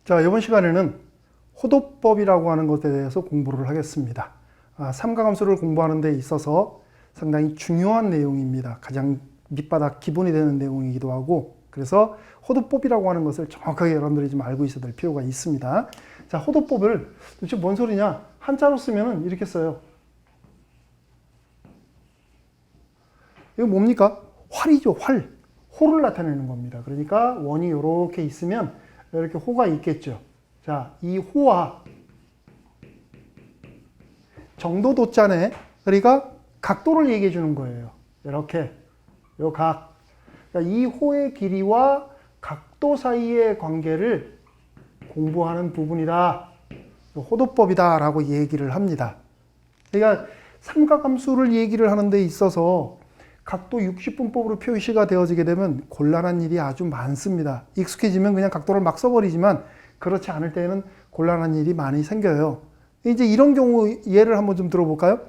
자, 이번 시간에는 호도법이라고 하는 것에 대해서 공부를 하겠습니다. 삼각함수를 공부하는 데 있어서 상당히 중요한 내용입니다. 가장 밑바닥 기본이 되는 내용이기도 하고, 그래서 호도법이라고 하는 것을 정확하게 여러분들이 좀 알고 있어야 될 필요가 있습니다. 자, 호도법을 도대체 뭔 소리냐? 한자로 쓰면은 이렇게 써요. 이거 뭡니까? 활이죠, 활. 호를 나타내는 겁니다. 그러니까 원이 이렇게 있으면 이렇게 호가 있겠죠. 자, 이 호와 정도 도자네, 그러니까 각도를 얘기해 주는 거예요. 이렇게 요 각. 그러니까 이 호의 길이와 각도 사이의 관계를 공부하는 부분이다. 호도법이다라고 얘기를 합니다. 그러니까 삼각함수를 얘기를 하는 데 있어서 각도 60분법으로 표시가 되어지게 되면 곤란한 일이 아주 많습니다. 익숙해지면 그냥 각도를 막 써버리지만 그렇지 않을 때에는 곤란한 일이 많이 생겨요. 이제 이런 경우 예를 한번 좀 들어볼까요?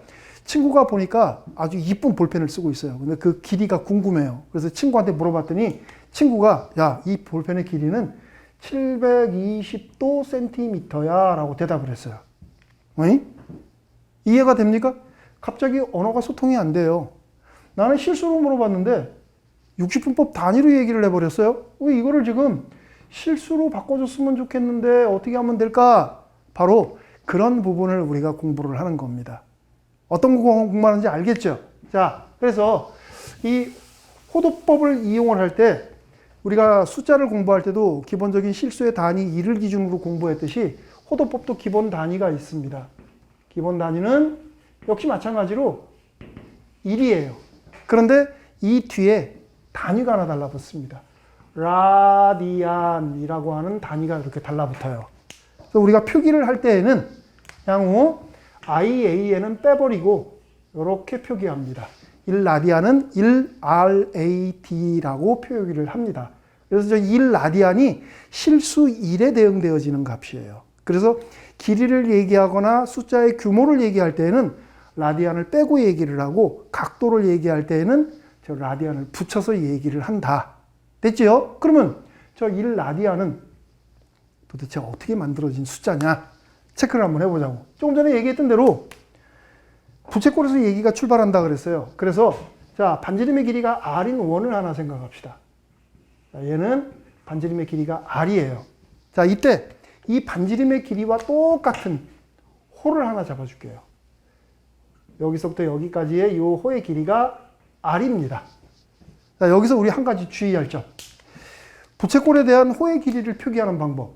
친구가 보니까 아주 이쁜 볼펜을 쓰고 있어요. 근데 그 길이가 궁금해요. 그래서 친구한테 물어봤더니 친구가 야, 이 볼펜의 길이는 720도 센티미터야 라고 대답을 했어요. 어이? 이해가 됩니까? 갑자기 언어가 소통이 안 돼요. 나는 실수로 물어봤는데 60분법 단위로 얘기를 해버렸어요. 왜 이거를 지금 실수로 바꿔줬으면 좋겠는데 어떻게 하면 될까? 바로 그런 부분을 우리가 공부를 하는 겁니다. 어떤 공부하는지 알겠죠? 자, 그래서 이 호도법을 이용을 할 때 우리가 숫자를 공부할 때도 기본적인 실수의 단위 1을 기준으로 공부했듯이 호도법도 기본 단위가 있습니다. 기본 단위는 역시 마찬가지로 1이에요. 그런데 이 뒤에 단위가 하나 달라붙습니다. 라디안이라고 하는 단위가 이렇게 달라붙어요. 그래서 우리가 표기를 할 때에는 향후 IAN은 빼버리고 이렇게 표기합니다. 1라디안은 1RAD라고 표기를 합니다. 그래서 저 1라디안이 실수 1에 대응되어지는 값이에요. 그래서 길이를 얘기하거나 숫자의 규모를 얘기할 때에는 라디안을 빼고 얘기를 하고 각도를 얘기할 때에는 저 라디안을 붙여서 얘기를 한다. 됐지요? 그러면 저 1라디안은 도대체 어떻게 만들어진 숫자냐? 체크를 한번 해보자고. 조금 전에 얘기했던 대로 부채꼴에서 얘기가 출발한다 그랬어요. 그래서 자, 반지름의 길이가 R인 원을 하나 생각합시다. 자, 얘는 반지름의 길이가 R이에요. 자, 이때 이 반지름의 길이와 똑같은 호를 하나 잡아줄게요. 여기서부터 여기까지의 이 호의 길이가 R입니다. 자, 여기서 우리 한 가지 주의할 점. 부채꼴에 대한 호의 길이를 표기하는 방법.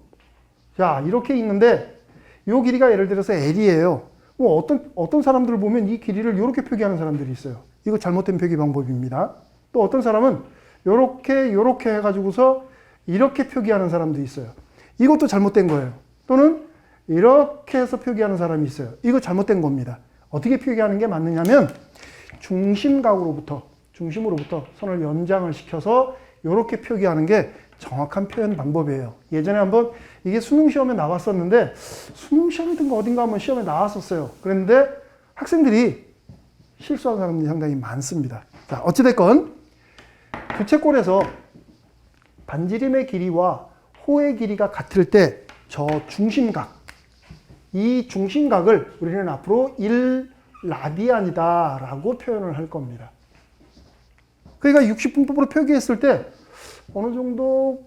자, 이렇게 있는데 이 길이가 예를 들어서 L이에요. 뭐 어떤 사람들을 보면 이 길이를 이렇게 표기하는 사람들이 있어요. 이거 잘못된 표기 방법입니다. 또 어떤 사람은 이렇게 해가지고서 이렇게 표기하는 사람도 있어요. 이것도 잘못된 거예요. 또는 이렇게 해서 표기하는 사람이 있어요. 이거 잘못된 겁니다. 어떻게 표기하는 게 맞느냐면 중심으로부터 선을 연장을 시켜서 이렇게 표기하는 게 정확한 표현 방법이에요. 예전에 한번 이게 수능 시험에 나왔었는데 수능 시험이든가 어딘가 한번 시험에 나왔었어요. 그런데 학생들이 실수한 사람들이 상당히 많습니다. 자, 어찌됐건 부채꼴에서 반지름의 길이와 호의 길이가 같을 때 저 중심각, 이 중심각을 우리는 앞으로 1라디안이다 라고 표현을 할 겁니다. 그러니까 60분법으로 표기했을 때 어느 정도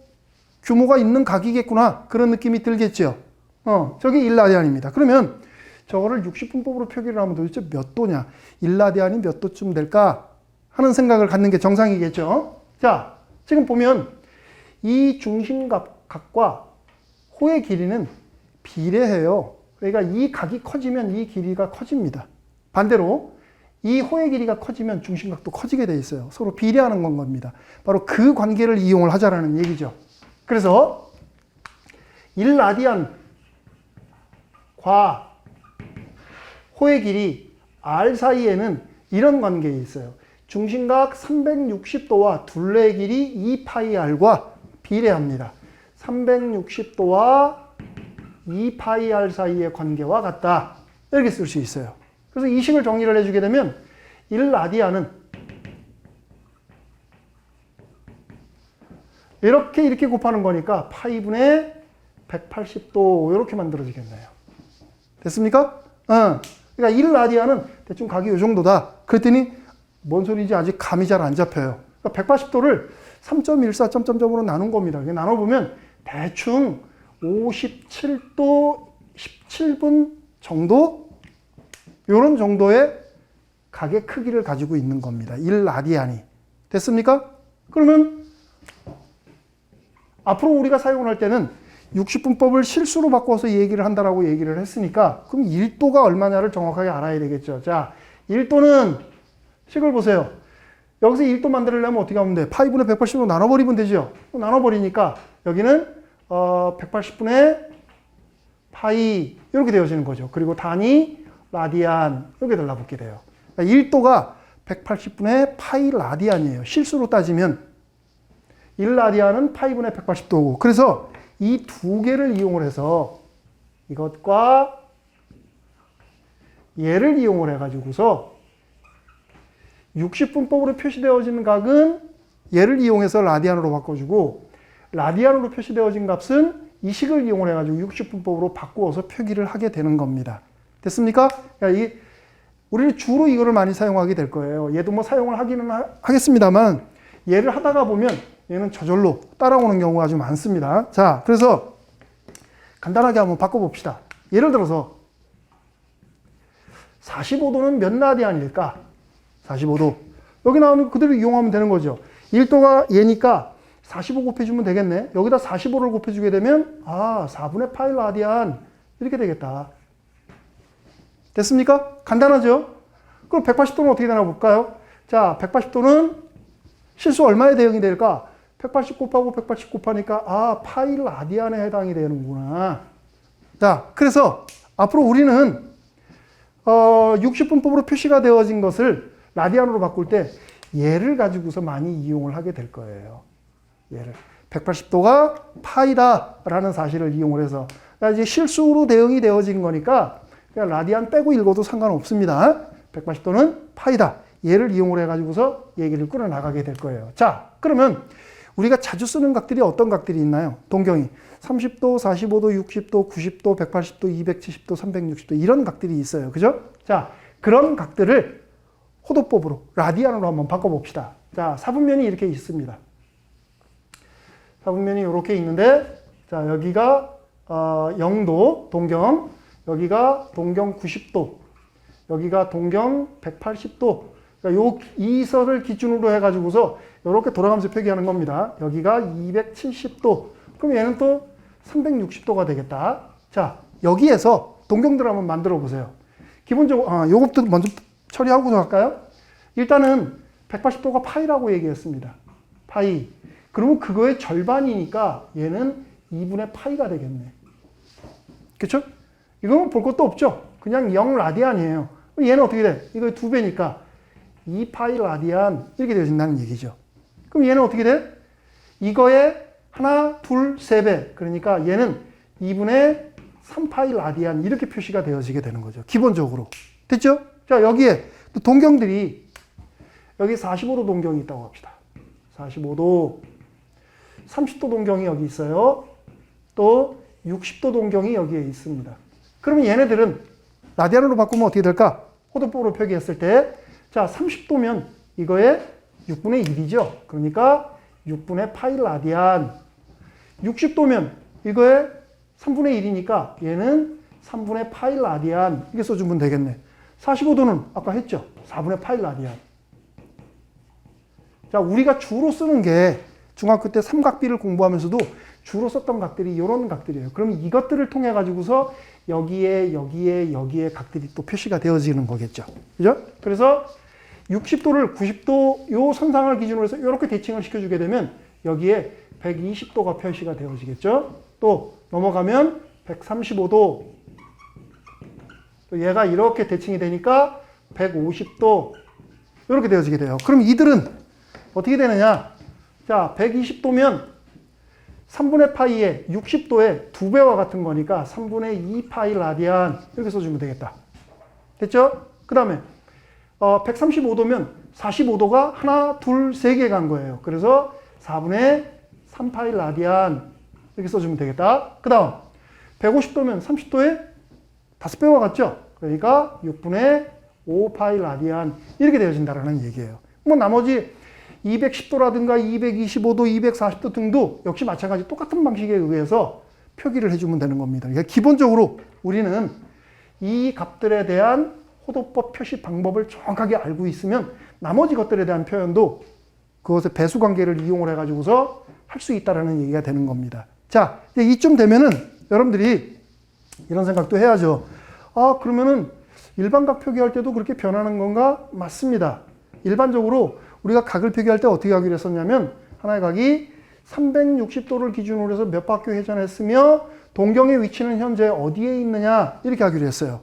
규모가 있는 각이겠구나 그런 느낌이 들겠죠. 저게 1라디안입니다. 그러면 저거를 60분법으로 표기를 하면 도대체 몇 도냐? 1라디안이 몇 도쯤 될까? 하는 생각을 갖는 게 정상이겠죠. 자, 지금 보면 이 중심각과 호의 길이는 비례해요. 그러니까 이 각이 커지면 이 길이가 커집니다. 반대로 이 호의 길이가 커지면 중심각도 커지게 돼 있어요. 서로 비례하는 건 겁니다. 바로 그 관계를 이용을 하자라는 얘기죠. 그래서 1라디안과 호의 길이 R 사이에는 이런 관계에 있어요. 중심각 360도와 둘레의 길이 2πr과 비례합니다. 360도와 2πr 사이의 관계와 같다. 이렇게 쓸 수 있어요. 그래서 이 식을 정리를 해주게 되면 1라디안은 이렇게 곱하는 거니까 파이분의 180도 이렇게 만들어지겠네요. 됐습니까? 그러니까 1라디안은 대충 각이 이 정도다. 그랬더니 뭔 소리인지 아직 감이 잘 안 잡혀요. 그러니까 180도를 3.14 점점점으로 나눈 겁니다. 나눠보면 대충 57도 17분 정도? 이런 정도의 각의 크기를 가지고 있는 겁니다. 1라디안이. 됐습니까? 그러면 앞으로 우리가 사용을 할 때는 60분법을 실수로 바꿔서 얘기를 한다라고 얘기를 했으니까 그럼 1도가 얼마냐를 정확하게 알아야 되겠죠. 자, 1도는 식을 보세요. 여기서 1도 만들려면 어떻게 하면 돼? 파이분의 180으로 나눠버리면 되죠. 나눠버리니까 여기는 180분의 파이 이렇게 되어지는 거죠. 그리고 단위 라디안 이렇게 달라붙게 돼요. 그러니까 1도가 180분의 파이 라디안이에요. 실수로 따지면 1라디안은 파이분의 180도고 그래서 이 두 개를 이용을 해서 이것과 얘를 이용을 해가지고서 60분법으로 표시되어진 각은 얘를 이용해서 라디안으로 바꿔주고 라디안으로 표시되어진 값은 이 식을 이용을 해가지고 60분법으로 바꾸어서 표기를 하게 되는 겁니다. 됐습니까? 그러니까 우리는 주로 이거를 많이 사용하게 될 거예요. 얘도 뭐 사용을 하기는 하겠습니다만 얘를 하다가 보면 얘는 저절로 따라오는 경우가 아주 많습니다. 자, 그래서 간단하게 한번 바꿔봅시다. 예를 들어서 45도는 몇 라디안일까? 45도. 여기 나오는 그대로 이용하면 되는 거죠. 1도가 얘니까 45 곱해주면 되겠네. 여기다 45를 곱해주게 되면 4분의 파이 라디안 이렇게 되겠다. 됐습니까? 간단하죠? 그럼 180도는 어떻게 되나 볼까요? 자, 180도는 실수 얼마에 대응이 될까? 180 곱하고 180 곱하니까 파이 라디안에 해당이 되는구나. 자, 그래서 앞으로 우리는 60분법으로 표시가 되어진 것을 라디안으로 바꿀 때 얘를 가지고서 많이 이용을 하게 될 거예요. 얘를 180도가 파이다라는 사실을 이용을 해서 그러니까 이제 실수로 대응이 되어진 거니까 그냥 라디안 빼고 읽어도 상관없습니다. 180도는 파이다. 얘를 이용을 해가지고서 얘기를 끌어나가게 될 거예요. 자, 그러면 우리가 자주 쓰는 각들이 어떤 각들이 있나요? 동경이 30도, 45도, 60도, 90도, 180도, 270도, 360도 이런 각들이 있어요. 그죠? 자, 그런 각들을 호도법으로 라디안으로 한번 바꿔봅시다. 자, 사분면이 이렇게 있습니다. 사분면이 이렇게 있는데 자, 여기가 0도 동경, 여기가 동경 90도, 여기가 동경 180도. 그러니까 이 선을 기준으로 해가지고서 이렇게 돌아가면서 표기하는 겁니다. 여기가 270도. 그럼 얘는 또 360도가 되겠다. 자, 여기에서 동경들 한번 만들어 보세요. 기본적으로, 요것도 먼저 처리하고 갈까요? 일단은 180도가 파이라고 얘기했습니다. 파이. 그러면 그거의 절반이니까 얘는 2분의 파이가 되겠네. 그쵸? 이거는 볼 것도 없죠? 그냥 0 라디안이에요. 얘는 어떻게 돼? 이거 2배니까 2파이 라디안 이렇게 되어진다는 얘기죠. 그럼 얘는 어떻게 돼? 이거의 하나, 둘, 세 배. 그러니까 얘는 2분의 3파이 라디안 이렇게 표시가 되어지게 되는 거죠. 기본적으로. 됐죠? 자, 여기에 또 동경들이 여기 45도 동경이 있다고 합시다. 45도, 30도 동경이 여기 있어요. 또 60도 동경이 여기에 있습니다. 그러면 얘네들은 라디안으로 바꾸면 어떻게 될까? 호도법으로 표기했을 때 자, 30도면 이거의 6분의 1이죠. 그러니까 6분의 파이 라디안. 60도면 이거의 3분의 1이니까 얘는 3분의 파이 라디안. 이렇게 써주면 되겠네. 45도는 아까 했죠. 4분의 파이 라디안. 자, 우리가 주로 쓰는 게 중학교 때 삼각비를 공부하면서도 주로 썼던 각들이 이런 각들이에요. 그럼 이것들을 통해 가지고서 여기에 각들이 또 표시가 되어지는 거겠죠. 그죠? 그래서 60도를 90도 요 선상을 기준으로 해서 이렇게 대칭을 시켜주게 되면 여기에 120도가 표시가 되어지겠죠. 또 넘어가면 135도. 또 얘가 이렇게 대칭이 되니까 150도. 이렇게 되어지게 돼요. 그럼 이들은 어떻게 되느냐? 자, 120도면 3분의 파이의 60도의 2배와 같은 거니까 3분의 2 파이 라디안 이렇게 써주면 되겠다. 됐죠? 그 다음에 135도면 45도가 하나, 둘, 세 개 간 거예요. 그래서 4분의 3 파이 라디안 이렇게 써주면 되겠다. 그 다음 150도면 30도에 5배와 같죠? 그러니까 6분의 5파이 라디안 이렇게 되어진다는 얘기예요. 뭐 나머지 210도라든가 225도, 240도 등도 역시 마찬가지 똑같은 방식에 의해서 표기를 해주면 되는 겁니다. 그러니까 기본적으로 우리는 이 값들에 대한 호도법 표시 방법을 정확하게 알고 있으면 나머지 것들에 대한 표현도 그것의 배수 관계를 이용을 해가지고서 할 수 있다는 얘기가 되는 겁니다. 자, 이제 이쯤 되면은 여러분들이 이런 생각도 해야죠. 아, 그러면은 일반각 표기할 때도 그렇게 변하는 건가? 맞습니다. 일반적으로 우리가 각을 표기할 때 어떻게 하기로 했었냐면 하나의 각이 360도를 기준으로 해서 몇 바퀴 회전했으며 동경의 위치는 현재 어디에 있느냐 이렇게 하기로 했어요.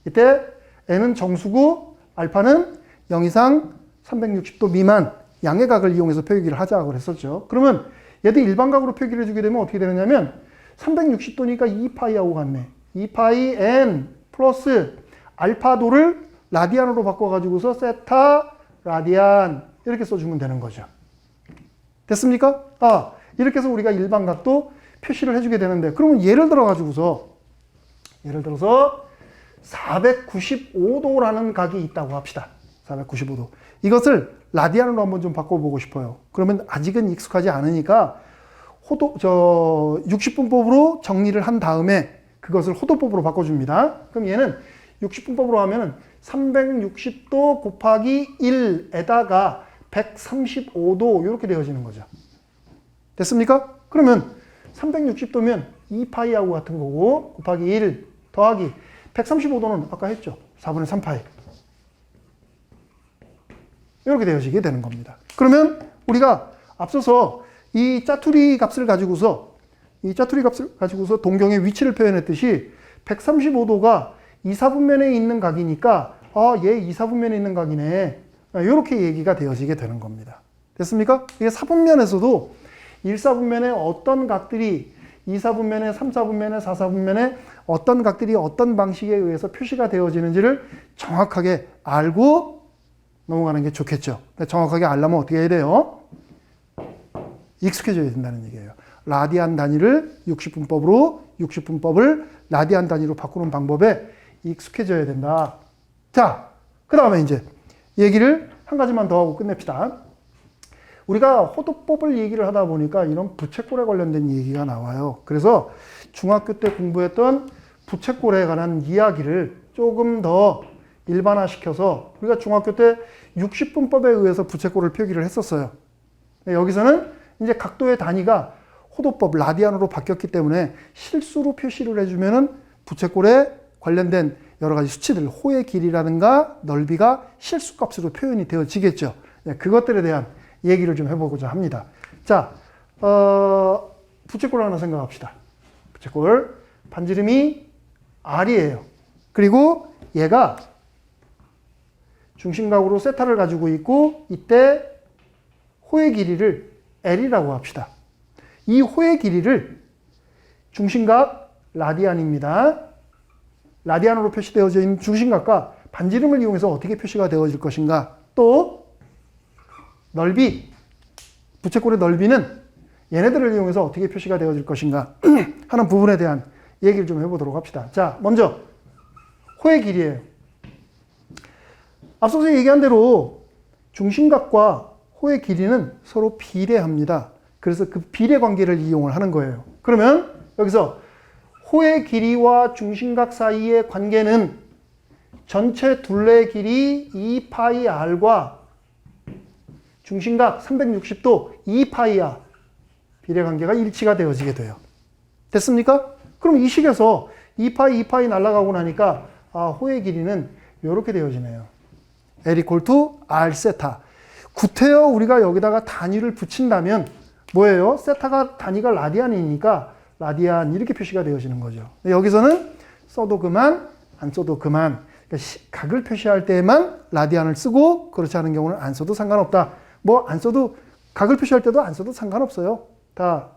이때 n은 정수고 알파는 0 이상 360도 미만 양의 각을 이용해서 표기를 하자고 그랬었죠. 그러면 얘들 일반각으로 표기를 해주게 되면 어떻게 되느냐면 360도니까 2파이하고 같네. 2파이 n 플러스 알파도를 라디안으로 바꿔가지고서 세타 라디안 이렇게 써주면 되는 거죠. 됐습니까? 아, 이렇게 해서 우리가 일반각도 표시를 해주게 되는데 그러면 예를 들어서 495도라는 각이 있다고 합시다. 495도. 이것을 라디안으로 한번 좀 바꿔보고 싶어요. 그러면 아직은 익숙하지 않으니까 60분법으로 정리를 한 다음에 그것을 호도법으로 바꿔줍니다. 그럼 얘는 60분법으로 하면은 360도 곱하기 1에다가 135도 이렇게 되어지는 거죠. 됐습니까? 그러면 360도면 2파이하고 같은 거고 곱하기 1 더하기 135도는 아까 했죠. 4분의 3파이. 이렇게 되어지게 되는 겁니다. 그러면 우리가 앞서서 이 짜투리 값을 가지고서 동경의 위치를 표현했듯이 135도가 2사분면에 있는 각이니까 얘 2사분면에 있는 각이네. 이렇게 얘기가 되어지게 되는 겁니다. 됐습니까? 이게 사분면에서도 1사분면에 어떤 각들이 2사분면에, 3사분면에, 4사분면에 어떤 각들이 어떤 방식에 의해서 표시가 되어지는지를 정확하게 알고 넘어가는 게 좋겠죠. 정확하게 알려면 어떻게 해야 돼요? 익숙해져야 된다는 얘기예요. 라디안 단위를 60분법으로 60분법을 라디안 단위로 바꾸는 방법에 익숙해져야 된다. 자, 그 다음에 이제 얘기를 한 가지만 더 하고 끝냅시다. 우리가 호도법을 얘기를 하다 보니까 이런 부채꼴에 관련된 얘기가 나와요. 그래서 중학교 때 공부했던 부채꼴에 관한 이야기를 조금 더 일반화시켜서 우리가 중학교 때 60분법에 의해서 부채꼴을 표기를 했었어요. 여기서는 이제 각도의 단위가 호도법 라디안으로 바뀌었기 때문에 실수로 표시를 해주면은 부채꼴에 관련된 여러 가지 수치들, 호의 길이라든가 넓이가 실수값으로 표현이 되어지겠죠. 그것들에 대한 얘기를 좀 해보고자 합니다. 자, 부채꼴 하나 생각합시다. 부채꼴 반지름이 R이에요. 그리고 얘가 중심각으로 세타를 가지고 있고 이때 호의 길이를 L이라고 합시다. 이 호의 길이를 중심각 라디안입니다. 라디안으로 표시되어져 있는 중심각과 반지름을 이용해서 어떻게 표시가 되어질 것인가. 또 넓이, 부채꼴의 넓이는 얘네들을 이용해서 어떻게 표시가 되어질 것인가 하는 부분에 대한 얘기를 좀 해보도록 합시다. 자, 먼저 호의 길이에요. 앞서서 얘기한 대로 중심각과 호의 길이는 서로 비례합니다. 그래서 그 비례 관계를 이용을 하는 거예요. 그러면 여기서 호의 길이와 중심각 사이의 관계는 전체 둘레 길이 2파이 r과 중심각 360도 2파이r 비례 관계가 일치가 되어지게 돼요. 됐습니까? 그럼 이 식에서 2파이 날아가고 나니까 호의 길이는 이렇게 되어지네요. L = R 세타. 구태여 우리가 여기다가 단위를 붙인다면 뭐예요? 세타가 단위가 라디안이니까 라디안 이렇게 표시가 되어지는 거죠. 여기서는 써도 그만, 안 써도 그만. 그러니까 각을 표시할 때만 라디안을 쓰고 그렇지 않은 경우는 안 써도 상관없다. 뭐 안 써도 각을 표시할 때도 안 써도 상관없어요. 다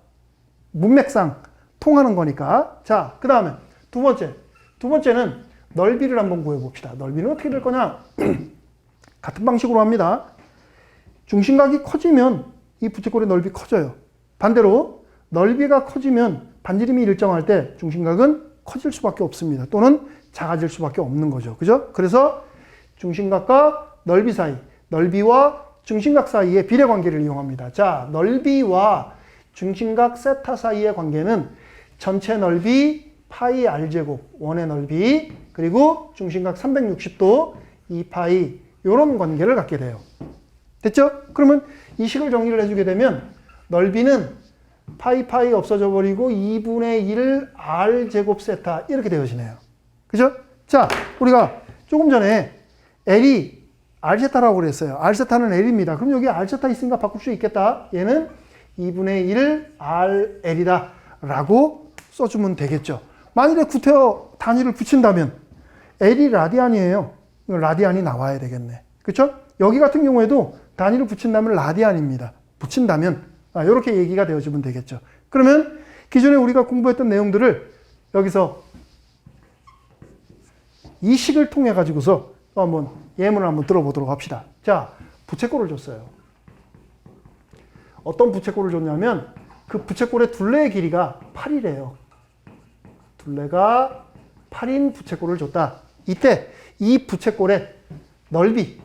문맥상 통하는 거니까. 자, 그 다음에 두 번째는 넓이를 한번 구해봅시다. 넓이는 어떻게 될 거냐? 같은 방식으로 합니다. 중심각이 커지면 이 부채꼴의 넓이 커져요. 반대로 넓이가 커지면 반지름이 일정할 때 중심각은 커질 수밖에 없습니다. 또는 작아질 수밖에 없는 거죠. 그죠? 그래서 중심각과 넓이 사이, 넓이와 중심각 사이의 비례 관계를 이용합니다. 자, 넓이와 중심각 세타 사이의 관계는 전체 넓이 파이 r제곱, 원의 넓이, 그리고 중심각 360도 2파이 이런 관계를 갖게 돼요. 됐죠? 그러면 이 식을 정리를 해주게 되면 넓이는 파이 없어져 버리고 2분의 1 r제곱 세타 이렇게 되어지네요. 그죠? 자, 우리가 조금 전에 L이 r세타라고 그랬어요. r세타는 L입니다. 그럼 여기 r세타 있으니까 바꿀 수 있겠다. 얘는 2분의 1 rL이다 라고 써주면 되겠죠. 만일에 구태여 단위를 붙인다면 L이 라디안이에요. 라디안이 나와야 되겠네. 그렇죠? 여기 같은 경우에도 단위를 붙인다면 라디안입니다. 붙인다면 이렇게 얘기가 되어지면 되겠죠. 그러면 기존에 우리가 공부했던 내용들을 여기서 이 식을 통해 가지고서 한번 예문을 한번 들어보도록 합시다. 자, 부채꼴을 줬어요. 어떤 부채꼴을 줬냐면 그 부채꼴의 둘레의 길이가 8이래요. 둘레가 8인 부채꼴을 줬다. 이때 이 부채꼴의 넓이의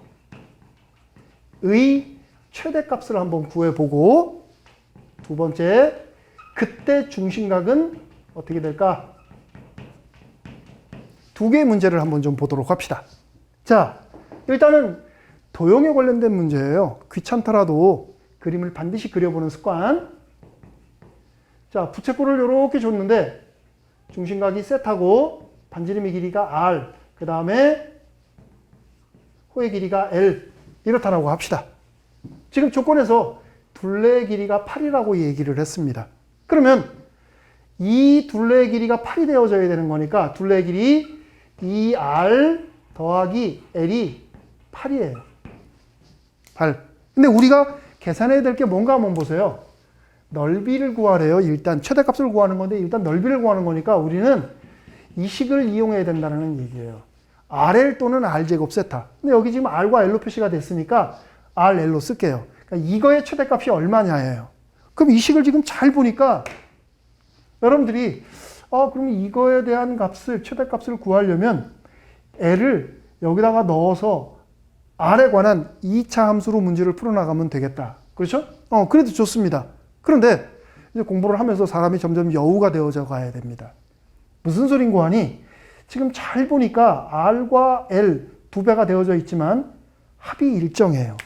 최대값을 한번 구해보고 두 번째, 그때 중심각은 어떻게 될까? 두 개의 문제를 한번 좀 보도록 합시다. 자, 일단은 도형에 관련된 문제예요. 귀찮더라도 그림을 반드시 그려보는 습관. 자, 부채꼴을 이렇게 줬는데 중심각이 세타고 반지름의 길이가 r, 그 다음에 호의 길이가 l 이렇다라고 합시다. 지금 조건에서 둘레의 길이가 8이라고 얘기를 했습니다. 그러면 이 둘레의 길이가 8이 되어져야 되는 거니까 둘레의 길이 2r 더하기 l이 8이에요. 8. 근데 우리가 계산해야 될 게 뭔가 한번 보세요. 넓이를 구하래요. 일단 최대값을 구하는 건데 일단 넓이를 구하는 거니까 우리는 이 식을 이용해야 된다는 얘기예요. RL 또는 R제곱 세타. 근데 여기 지금 R과 L로 표시가 됐으니까 RL로 쓸게요. 그러니까 이거의 최대값이 얼마냐예요. 그럼 이 식을 지금 잘 보니까 여러분들이 그럼 이거에 대한 값을 최대값을 구하려면 L을 여기다가 넣어서 R에 관한 2차 함수로 문제를 풀어나가면 되겠다. 그렇죠? 그래도 좋습니다. 그런데 이제 공부를 하면서 사람이 점점 여우가 되어져 가야 됩니다. 무슨 소린고 하니 지금 잘 보니까 R과 L 두 배가 되어져 있지만 합이 일정해요.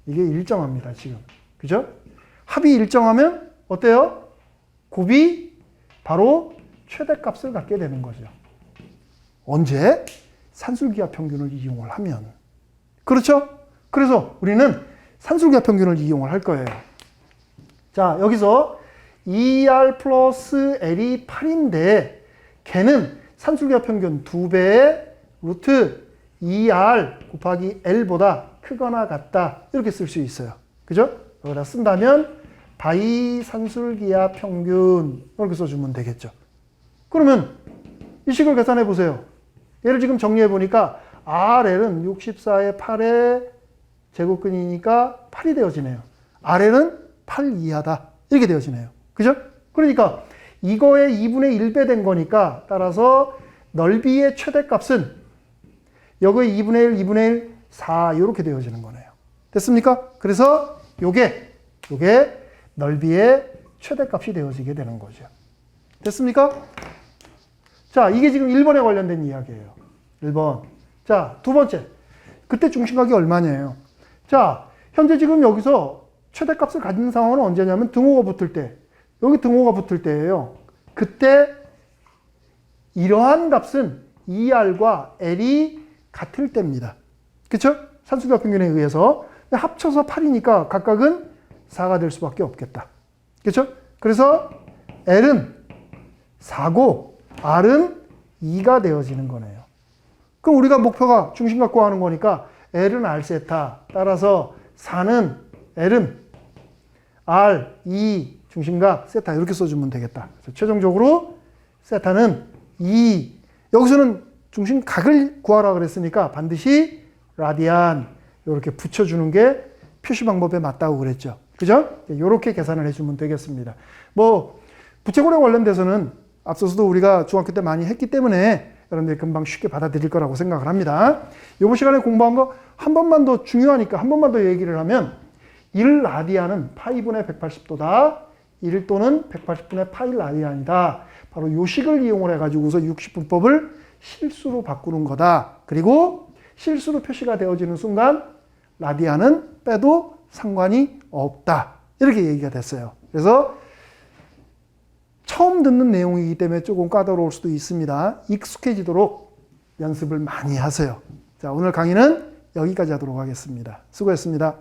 이게 일정합니다, 지금. 그죠? 합이 일정하면 어때요? 곱이 바로 최대값을 갖게 되는 거죠. 언제? 산술기하 평균을 이용을 하면. 그렇죠? 그래서 우리는 산술기하 평균을 이용을 할 거예요. 자, 여기서 2R 플러스 L이 8인데 걔는 산술기하 평균 2배의 루트 2R 곱하기 L보다 크거나 같다. 이렇게 쓸 수 있어요. 그죠? 여기다 쓴다면 바이 산술기하 평균 이렇게 써주면 되겠죠. 그러면 이 식을 계산해 보세요. 얘를 지금 정리해 보니까 RL은 64의 8의 제곱근이니까 8이 되어지네요. RL은 8 이하다. 이렇게 되어지네요. 그죠? 그러니까 이거의 2분의 1배 된 거니까 따라서 넓이의 최대값은 여기의 2분의 1, 2분의 1, 4 이렇게 되어지는 거네요. 됐습니까? 그래서 요게 넓이의 최대값이 되어지게 되는 거죠. 됐습니까? 자, 이게 지금 1번에 관련된 이야기예요. 1번. 자, 두 번째. 그때 중심각이 얼마냐예요. 자, 현재 지금 여기서 최대값을 가진 상황은 언제냐면 등호가 붙을 때. 여기 등호가 붙을 때예요. 그때 이러한 값은 2R과 L이 같을 때입니다. 그렇죠? 산술기하 평균에 의해서. 합쳐서 8이니까 각각은 4가 될 수밖에 없겠다. 그렇죠? 그래서 L은 4고 R은 2가 되어지는 거네요. 그럼 우리가 목표가 중심각 구하는 거니까 L은 R 세타. 따라서 4는 L은 R, 2, 중심각, 세타 이렇게 써주면 되겠다. 그래서 최종적으로 세타는 2. 여기서는 중심각을 구하라 그랬으니까 반드시 라디안 이렇게 붙여주는 게 표시 방법에 맞다고 그랬죠. 그죠? 이렇게 계산을 해주면 되겠습니다. 부채꼴에 관련돼서는 앞서서도 우리가 중학교 때 많이 했기 때문에 여러분들이 금방 쉽게 받아들일 거라고 생각을 합니다. 이번 시간에 공부한 거 한 번만 더 중요하니까 한 번만 더 얘기를 하면 1라디안은 파이분의 180도다. 1도는 180분의 파이 라디안이다. 바로 이 식을 이용을 해가지고서 60분법을 실수로 바꾸는 거다. 그리고 실수로 표시가 되어지는 순간 라디안은 빼도 상관이 없다. 이렇게 얘기가 됐어요. 그래서 처음 듣는 내용이기 때문에 조금 까다로울 수도 있습니다. 익숙해지도록 연습을 많이 하세요. 자, 오늘 강의는 여기까지 하도록 하겠습니다. 수고했습니다.